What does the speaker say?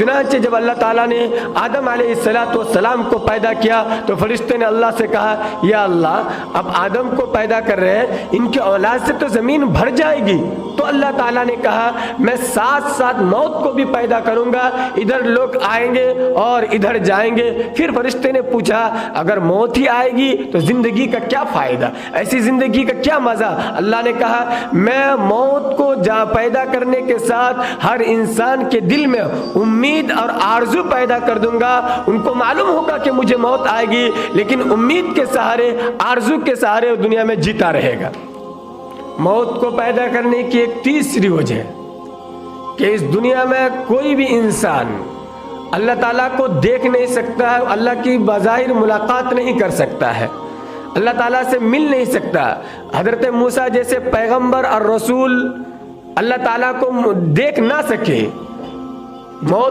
چنانچہ جب اللہ تعالیٰ نے آدم علیہ السلام کو پیدا کیا تو فرشتے نے اللہ سے کہا یا اللہ اب آدم کو پیدا کر رہے ہیں، ان کی اولاد سے تو زمین بھر جائے گی۔ تو اللہ تعالیٰ نے کہا میں ساتھ ساتھ موت کو بھی پیدا کروں گا، ادھر لوگ آئیں گے اور ادھر جائیں گے۔ پھر فرشتے نے پوچھا اگر موت ہی آئے گی تو زندگی کا کیا فائدہ، ایسی زندگی کا کیا مزہ؟ اللہ نے کہا میں موت کو پیدا کرنے کے ساتھ ہر انسان کے دل میں امید اور آرزو پیدا کر دوں گا۔ ان کو معلوم ہوگا کہ مجھے موت آئے گی، لیکن امید کے سہارے، آرزو کے سہارے دنیا میں جیتا رہے گا۔ موت کو پیدا کرنے کی ایک تیسری وجہ ہے کہ اس دنیا میں کوئی بھی انسان اللہ تعالیٰ کو دیکھ نہیں سکتا ہے، اللہ کی بظاہر ملاقات نہیں کر سکتا ہے، اللہ تعالیٰ سے مل نہیں سکتا۔ حضرت موسیٰ جیسے پیغمبر اور رسول اللہ تعالیٰ کو دیکھ نہ سکے، موت